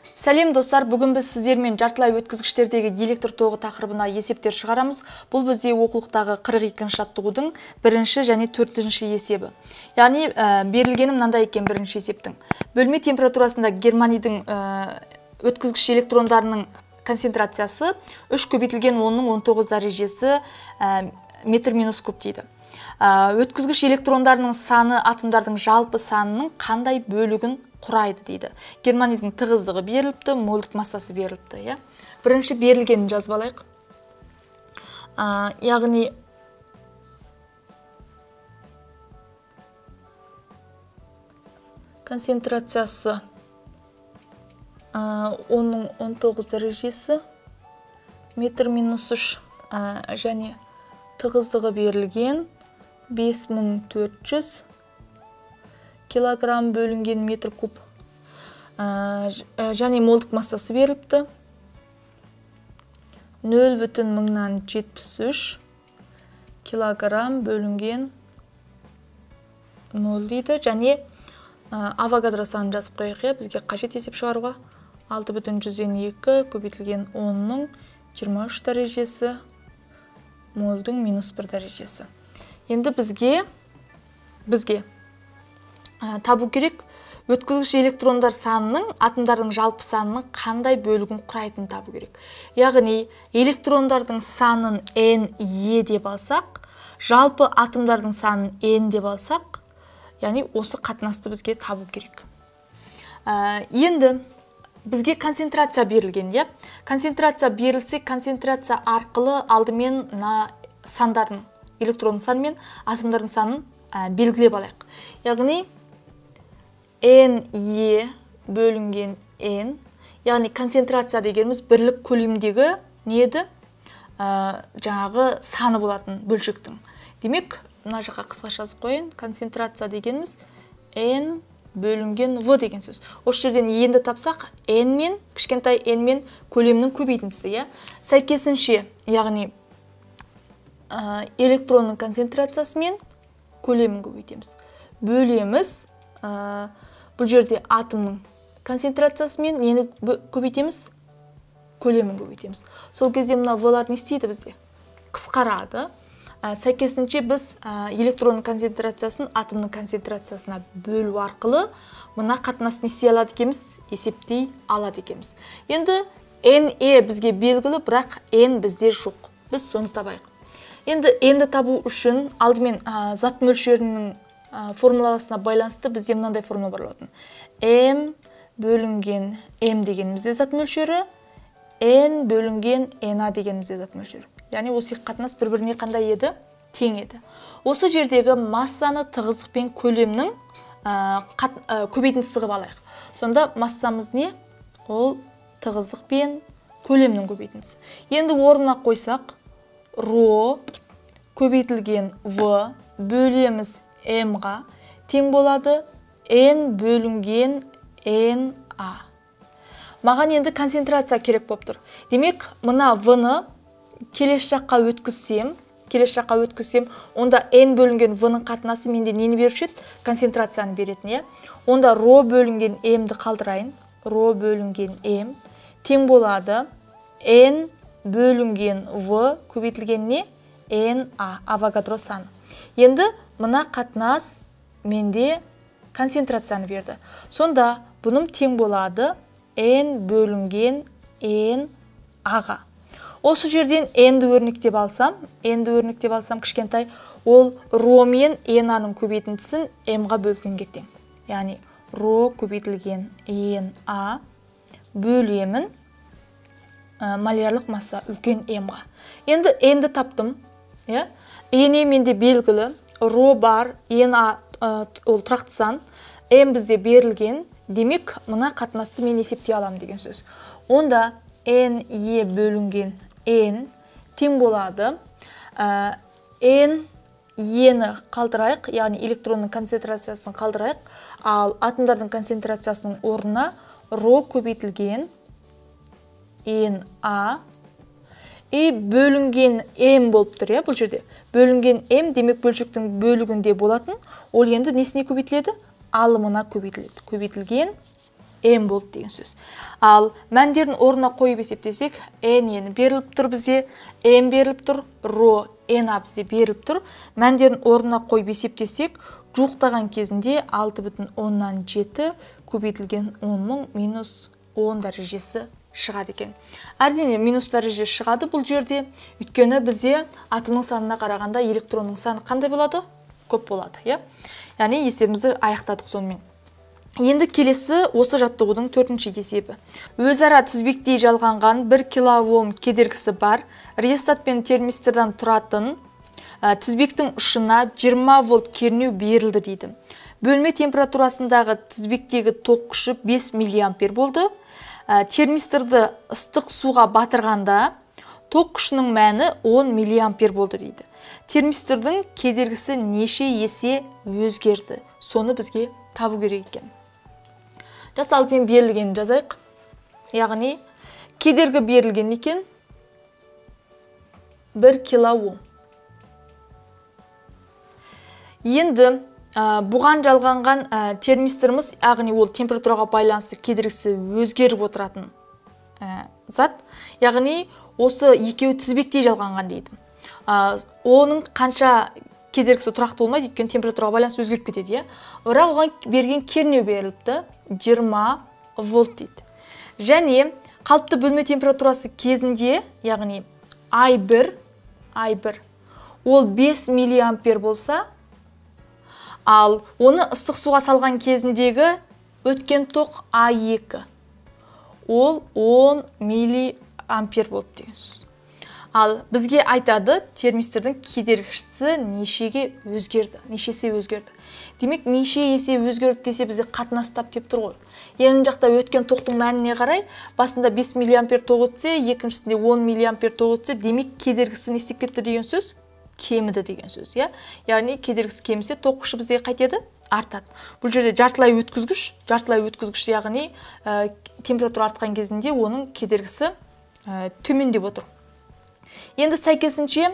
Сәлем достар, бүгін біз сіздермен жартылай өткізгіштердегі электр тоғы тақырыбына есептер шығарамыз. Бұл бізде оқулықтағы 42-ші аттығудың бірінші және төртінші есебі. Яғни берілгені мынандай екен бірінші есептің. Бөлме температурасында германийдің өткізгіш электрондарының концентрациясы 3 көбейтілген 10-ның 19 дәрежесі метр минус куб дейді. Өткізгіш электрондарының саны атомдардың жалпы санының қандай бөлігін құрайды дейді. Германийдің тығыздығы беріліпті, молдық массасы беріліпті. Бірінші берілгенін жазып алайық. Яғни концентрациясы 10-ның 19 дәрежесі метр минус 3 және тығыздығы берілген 5400 килограмм бөлінген метр куб және молдық массасы беріліпті 0,73 килограмм бөлінген мол дейді. Және авогадро санын жазып қойық, бізге қажет есеп шығаруға 6,102 көбейтілген 10-ның 23 дәрежесі молдың минус 1 дәрежесі. Енді бізге табу керек өткізгіш электрондар санының атомдардың жалпы санының қандай бөлігін құрайтынын табу керек. Яғни электрондардың санын N-E деп алсақ, жалпы атомдардың санын N деп алсақ, яғни осы қатынасты бізге табу керек. Енді бізге концентрация берілген. Концентрация берілсе, концентрация арқылы алдымен сандардың, электронның саны мен атомдардың санын белгілеп алайық. Яғни NE бөлінген N, яғни концентрация дегеніміз бірлік көлемдегі неді? Жаңағы саны болатын бөлшектің. Демек, мына жаққа қысқаша жазып қойын. Концентрация дегеніміз N бөлінген V деген сөз. Осы жерден енді тапсақ, N мен, кішкентай N мен көлемнің көбейтіндісі. Сәйкесінше, яғни электронның концентрациясы мен көлемін көбейтеміз. Бөлеміз, бұл жерде атомның концентрациясы мен нені көбейтеміз? Көлемін көбейтеміз. Сол кезде мына V-лар не істейді бізде? Қысқарады. Сәйкесінше біз электронның концентрациясын атомның концентрациясына бөлу арқылы мына қатынас не істей алады екенбіз? Есептей алады екенбіз. Енді NE бізге белгілі, бірақ N бізде жоқ. Біз соны табайық. Енді N-ді табу үшін алдымен зат мөлшерінің формуласына байланысты бізде мынандай формула бар болатын. M бөлінген M дегенімізде зат мөлшері, N бөлінген NA дегенімізде зат мөлшері. Яғни осы қатынас бір-біріне қандай еді? Тең еді. Осы жердегі массаны тығыздық пен көлемнің көбейтіндісі қылып алайық. Сонда массамыз не? Ол тығыздық пен көлемнің көбейтіндісі. Енді орнына қойсақ, ρ көбейтілген V бөлеміз M-ға тең болады N бөлінген NA. Маған енді концентрация керек болып тұр. Демек, мына V-ны келесі жаққа өткізсем, онда N бөлінген V-ның қатынасы менде нені беруші еді? Концентрацияны беретін. Онда ρ бөлінген M-ді қалдырайын. ρ бөлінген M тең болады N бөлінген V көбейтілген не? NA, авогадро саны. Енді мына қатынас менде концентрацияны берді. Сонда бұным тең болады N бөлінген NA-ға. Осы жерден N-ді өрнектеп алсам кішкентай, ол ρ мен NA-ның көбейтіндісін M-ға бөлгенге тең. Яғни ρ көбейтілген NA бөлемін молярлық масса үлкен M-ға. Енді N-ді таптым. N менде белгілі, ρ бар, NA ол тұрақты сан, M бізде берілген. Демек, мына қатынасты мен есептей аламын деген сөз. Онда NE бөлінген N тең болады. NE-ні қалдырайық, яғни электронның концентрациясын қалдырайық, ал атомдардың концентрациясының орнына ρ көбейтілген NA бөлінген M болып тұр, бұл жерде. Бөлінген M демек бөлшектің бөлігінде болатын, ол енді несіне көбейтіледі? Алымына көбейтіледі. Көбейтілген м болды деген сөз. Ал мәндердің орнына қойып есептесек, n беріліп тұр бізде, м беріліп тұр, ро n бізде беріліп тұр. Мәндердің орнына қойып есептесек, жуықтаған кезінде 6,7 көбейтілген 10-ның минус 10 дәрежесі шығады екен. Әрине минус дәреже шығады бұл жерде, өйткені бізде атомның санына қарағанда электронның саны қандай болады? Көп болады, яғни есебімізді аяқтадық сонымен. Енді келесі осы жаттығудың 4-ші есебі. Өзара тізбектей жалғанған 1 килоом кедергісі бар реостат пен термистордан тұратын тізбектің ұшына 20 вольт кернеу берілді дейді. Бөлме температурасындағы тізбектегі ток күші 5 миллиампер болды. Термисторды ыстық суға батырғанда ток күшінің мәні 10 миллиампер болды дейді. Термистордың кедергісі неше есе өзгерді? Соны бізге табу керек екен. Жасалып берілгенін жазайық. Яғни кедергі берілген екен 1 килоом. Енді бұған жалғанған термисторымыз, яғни ол температураға байланысты кедергісі өзгеріп отыратын зат. Яғни осы екеуі тізбектей жалғанған дейді. Оның қанша кедергісі тұрақты болмайды, өйткені температураға байланысты өзгеріп кетеді. Бірақ оған берген кернеу беріліпті 20 вольт дейді. Және қалыпты бөлме температурасы кезінде, яғни I1 ол 5 миллиампер болса, ал оны ыстық суға салған кезіндегі өткен ток I2 ол 10 миллиампер болды деген сөз. Ал бізге айтады, термистордың кедергісі нешеге өзгерді, нешесе өзгерді. Демек, неше есе өзгерді десе бізде қатынастап деп тұр ғой. Ең жақта өткен тоқтың мәніне қарай, басында 5 миллиампер ток өтсе, екіншісінде 10 миллиампер ток өтсе, демек кедергісі не істеп кетті деген сөз? Кеміді деген сөз, яғни кедергісі кемісе, ток күші бізге қайтеді? Артады. Бұл жерде жартылай өткізгіш, яғни температура артқан кезінде оның кедергісі төмендеп отыр. Енді сәйкесінше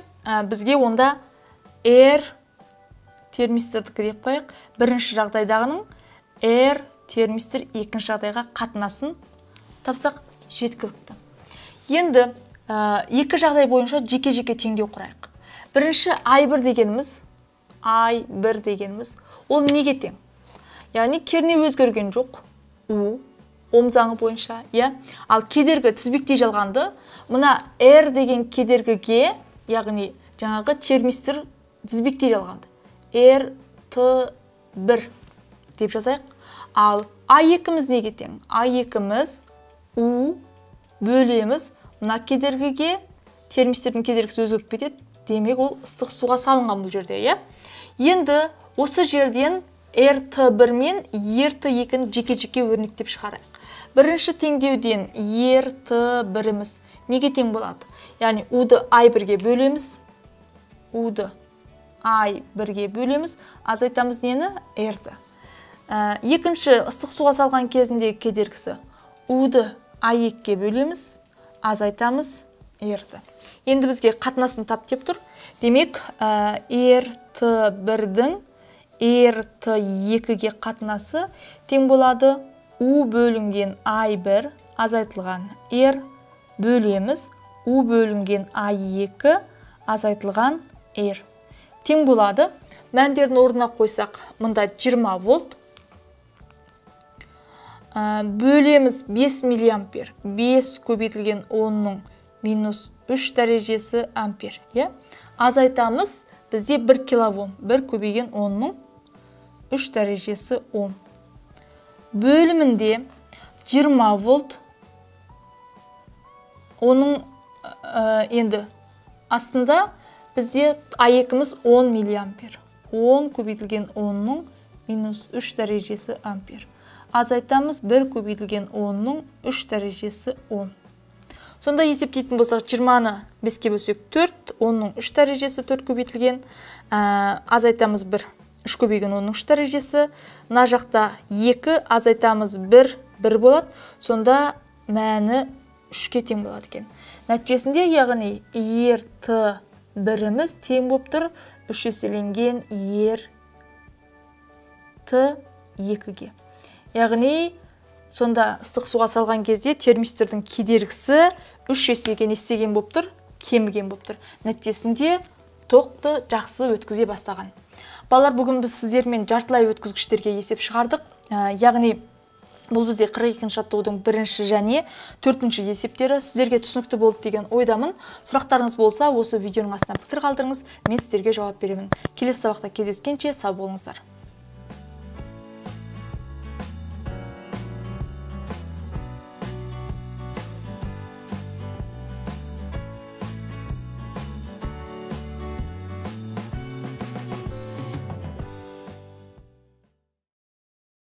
бізге онда R термистордікі деп қойық. Бірінші жағдайдағының R термистор екінші жағдайға қатынасын тапсақ жеткілікті. Енді екі жағдай бойынша жеке-жеке теңдеу құрайық. Бірінші I1 дегеніміз, ол неге тең? Яғни кернеу өзгерген жоқ, Ом заңы бойынша, ал кедергі тізбектей жалғанды, мұна R деген кедергіге, яғни жаңағы термистор тізбектей жалғанды. R-T1 деп жазайық. Ал I2-міз неге тең? I2-міз U бөлеміз, мұна кедергіге термистордың кедергісі өзгеріп кетеді. Демек, ол ыстық суға салынған бұл жерде, Енді осы жерден R-T1 мен R-T2-ні жеке-жеке өрнектеп шығарайық. Бірінші теңдеуден R-T1-іміз неге тең болады? Яғни U-ды I1-ге бөлеміз, азайтамыз нені? R-ді. Екінші ыстық суға салған кезінде кедергісі U-ды I2-ге бөлеміз, азайтамыз R-ді. Енді бізге қатынасын тап деп тұр. Демек, R-T1-дің R-T2-ге қатынасы тең болады U бөлінген I1 азайтылған R бөлеміз U бөлінген I2 азайтылған R. Тең болады. Мәндердің орнына қойсақ, мұнда 20 вольт. Бөлеміз 5 миллиампер. 5 көбейтілген 10-ның минус 3 дәрежесі ампер. Азайтамыз бізде 1 килоом. 1 көбейген 10-ның 3 дәрежесі ом. Бөлімінде 20 вольт. Оның енді астында бізде I2-міз 10 миллиампер. 10 көбейтілген 10-ның минус 3 дәрежесі ампер. Азайтамыз 1 көбейтілген 10-ның 3 дәрежесі ом. Сонда есептейтін болсақ, 20-ны 5-ке бөлсек 4, 10-ның 3 дәрежесі 4 көбейтілген, азайтамыз 1, 3 көбейген 10-ның 3 дәрежесі, мына жақта 2, азайтамыз 1 болады, сонда мәні 3-ке тең болады екен. Нәтижесінде, яғни R-T1-іміз тең болып тұр 3 еселенген R-T2-ге. Яғни Сонда ыстық суға салған кезде термистордың кедергісі 3 есеге не істеген болып тұр? Кеміген болып тұр. Нәтижесінде тоқты жақсы өткізе бастаған. Балалар, бүгін біз сіздермен жартылай өткізгіштерге есеп шығардық. Яғни бұл бізде 42-ші жаттығудың 1-ші және 4-ші есептері. Сіздерге түсінікті болды деген ойдамын. Сұрақтарыңыз болса, осы видеоның астына пікір қалдырыңыз, мен сіздерге жауап беремін. Келесі сабақта кездескенше сау болыңыздар.